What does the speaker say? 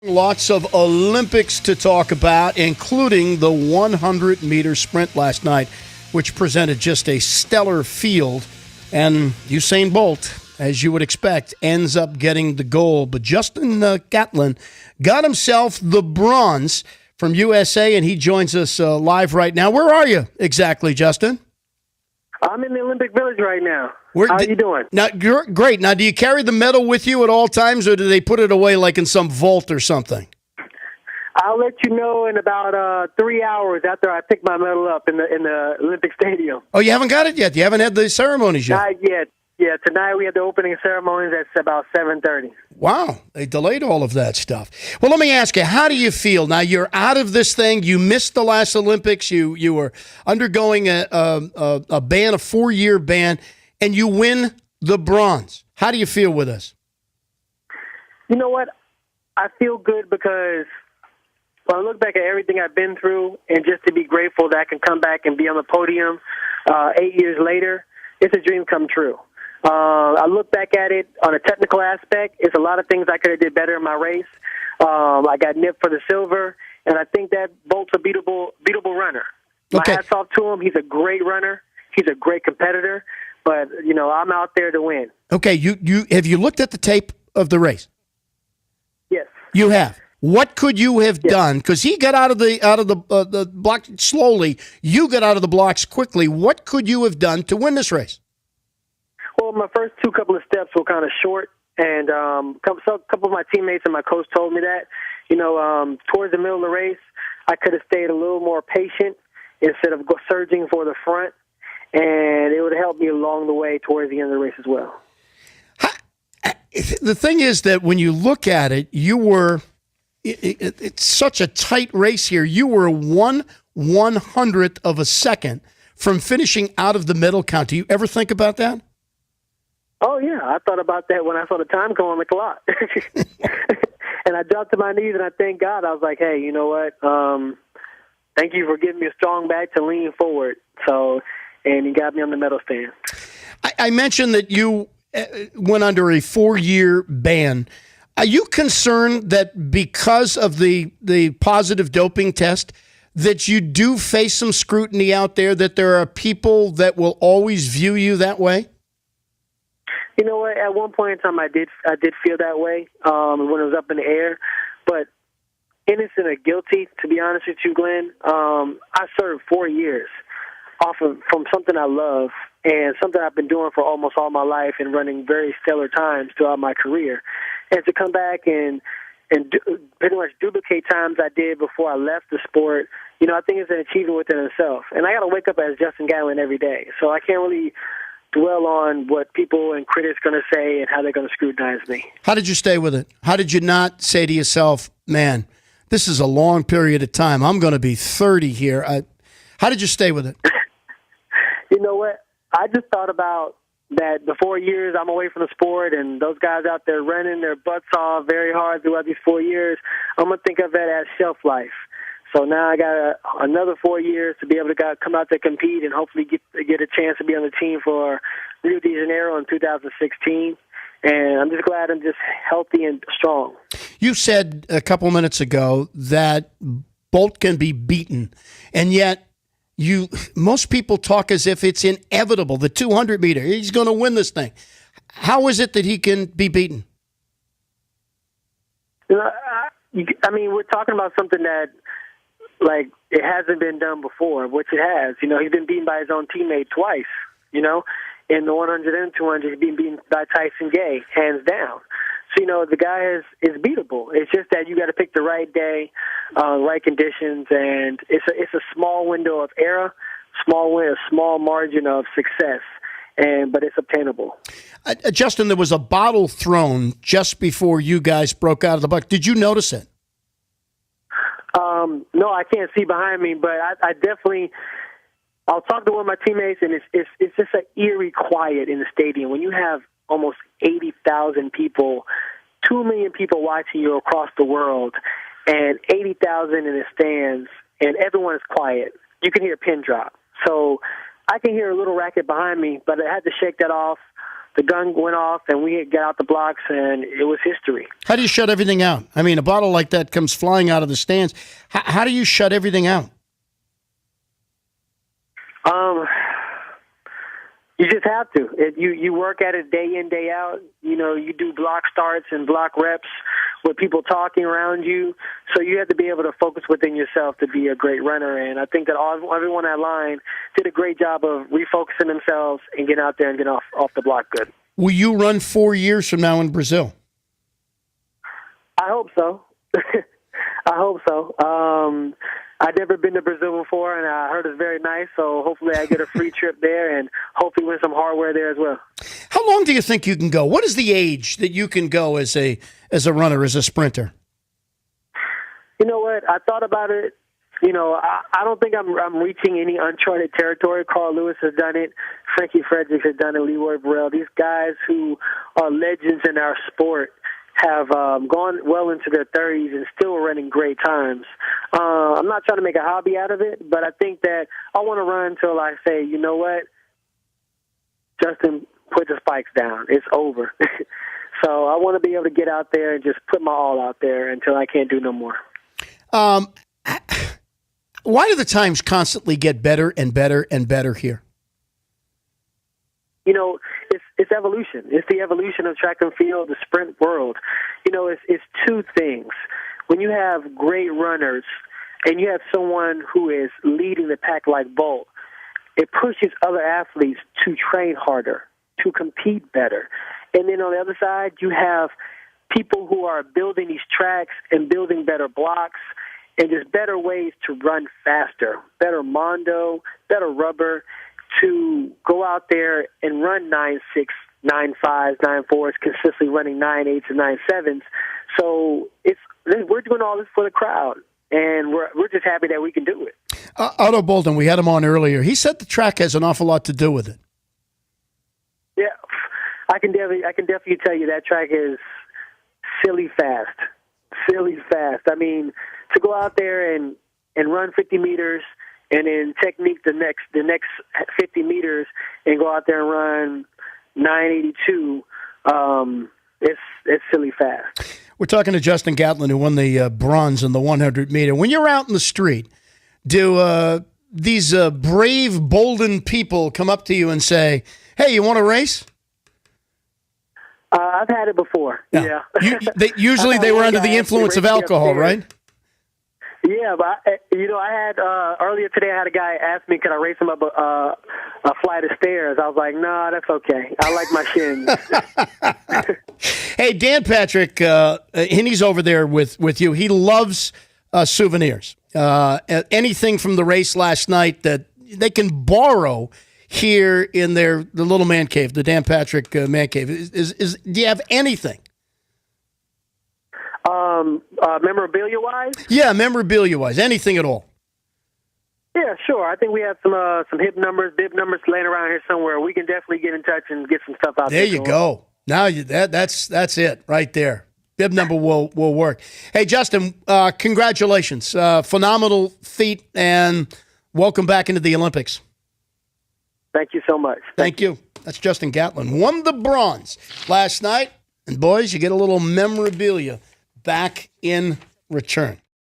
Lots of Olympics to talk about, including the 100-meter sprint last night, which presented just a stellar field. And Usain Bolt, as you would expect, ends up getting the gold. But Justin Gatlin got himself the bronze from USA, and he joins us live right now. Where are you exactly, Justin? I'm in the Olympic Village right now. How are you doing? Now, great. Now, do you carry the medal with you at all times, or do they put it away like in some vault or something? I'll let you know in about 3 hours after I pick my medal up in the Olympic Stadium. Oh, you haven't got it yet? You haven't had the ceremonies yet? Not yet. Yeah, tonight we have the opening ceremonies. That's about 7:30. Wow, they delayed all of that stuff. Well, let me ask you, how do you feel? Now, you're out of this thing. You missed the last Olympics. You were undergoing a ban, a 4-year ban, and you win the bronze. How do you feel with this? You know what? I feel good because when I look back at everything I've been through and just to be grateful that I can come back and be on the podium 8 years later, it's a dream come true. I look back at it on a technical aspect. It's a lot of things I could have did better in my race. I got nipped for the silver, and I think that Bolt's a beatable runner. My hats off to him. He's a great runner. He's a great competitor. But, I'm out there to win. Okay, you have you looked at the tape of the race? Yes. You have. What could you have done? Because he got out of the block slowly. You got out of the blocks quickly. What could you have done to win this race? Well, my first couple of steps were kind of short, and a couple of my teammates and my coach told me that. Towards the middle of the race, I could have stayed a little more patient instead of surging for the front, and it would have helped me along the way towards the end of the race as well. The thing is that when you look at it, it's such a tight race here. You were 1/100th of a second from finishing out of the medal count. Do you ever think about that? Oh, yeah. I thought about that when I saw the time come on the clock. And I dropped to my knees, and I thank God. I was like, hey, you know what? Thank you for giving me a strong back to lean forward. And he got me on the medal stand. I mentioned that you went under a 4-year ban. Are you concerned that because of the positive doping test that you do face some scrutiny out there, that there are people that will always view you that way? You know what? At one point in time, I did feel that way when it was up in the air. But innocent or guilty, to be honest with you, Glenn, I served 4 years from something I love and something I've been doing for almost all my life and running very stellar times throughout my career. And to come back and pretty much duplicate times I did before I left the sport, I think it's an achievement within itself. And I got to wake up as Justin Gatlin every day. So I can't really dwell on what people and critics are going to say and how they're going to scrutinize me. How did you stay with it? How did you not say to yourself, man, this is a long period of time. I'm going to be 30 here. How did you stay with it? You know what? I just thought about that the 4 years I'm away from the sport and those guys out there running their butts off very hard throughout these 4 years, I'm going to think of that as shelf life. So now I got another 4 years to be able to come out there compete and hopefully get a chance to be on the team for Rio de Janeiro in 2016. And I'm just glad I'm just healthy and strong. You said a couple minutes ago that Bolt can be beaten, and yet most people talk as if it's inevitable. The 200-meter, he's going to win this thing. How is it that he can be beaten? We're talking about something that, it hasn't been done before, which it has. He's been beaten by his own teammate twice, in the 100 and 200, he's been beaten by Tyson Gay, hands down. So, the guy is beatable. It's just that you got to pick the right day, right conditions, and it's a small window of error, a small margin of success, but it's obtainable. Justin, there was a bottle thrown just before you guys broke out of the buck. Did you notice it? No, I can't see behind me, but I definitely. I'll talk to one of my teammates, and it's just an eerie quiet in the stadium when you have almost 80,000 people, 2 million people watching you across the world, and 80,000 in the stands, and everyone is quiet. You can hear a pin drop. So I can hear a little racket behind me, but I had to shake that off, the gun went off, and we got out the blocks, and it was history. How do you shut everything out? I mean, a bottle like that comes flying out of the stands. How do you shut everything out? You just have to. You work at it day in, day out. You know, you do block starts and block reps with people talking around you. So you have to be able to focus within yourself to be a great runner. And I think that everyone at line did a great job of refocusing themselves and getting out there and getting off the block good. Will you run 4 years from now in Brazil? I hope so. I hope so. I've never been to Brazil before, and I heard it's very nice, so hopefully I get a free trip there and hopefully win some hardware there as well. How long do you think you can go? What is the age that you can go as a runner, as a sprinter? You know what? I thought about it. You know, I don't think I'm reaching any uncharted territory. Carl Lewis has done it. Frankie Fredericks has done it. Leroy Burrell. These guys who are legends in our sport have gone well into their 30s and still running great times. I'm not trying to make a hobby out of it, but I think that I want to run until I say, you know what, Justin, put the spikes down. It's over. So I want to be able to get out there and just put my all out there until I can't do no more. Why do the times constantly get better and better and better here? You know, it's evolution. It's the evolution of track and field, the sprint world. You know, it's two things. When you have great runners and you have someone who is leading the pack like Bolt, it pushes other athletes to train harder, to compete better. And then on the other side, you have people who are building these tracks and building better blocks and just better ways to run faster, better mondo, better rubber, to go out there and run 9.6, 9.5s, 9.4s, consistently running 9.8s and 9.7s. So we're doing all this for the crowd, and we're just happy that we can do it. Otto Bolden, we had him on earlier. He said the track has an awful lot to do with it. Yeah, I can definitely tell you that track is silly fast. I mean, to go out there and run 50 meters and then technique the next 50 meters and go out there and run 9.82, it's silly fast. We're talking to Justin Gatlin, who won the bronze in the 100-meter. When you're out in the street, do these brave, Bolden people come up to you and say, hey, you want to race? I've had it before, yeah. Usually they were under the influence of alcohol, right? Yeah, but I had earlier today. I had a guy ask me, "Could I race him up a flight of stairs?" I was like, "No, that's okay. I like my shins." Hey, Dan Patrick, Hinnie's over there with you. He loves souvenirs. Anything from the race last night that they can borrow here in the little man cave, the Dan Patrick man cave. Do you have anything? Memorabilia-wise? Yeah, memorabilia-wise. Anything at all. Yeah, sure. I think we have some bib numbers laying around here somewhere. We can definitely get in touch and get some stuff out there. There you go. Now that's it right there. Bib number will work. Hey, Justin, congratulations. Phenomenal feat, and welcome back into the Olympics. Thank you so much. Thank you. That's Justin Gatlin. Won the bronze last night. And, boys, you get a little memorabilia back in return.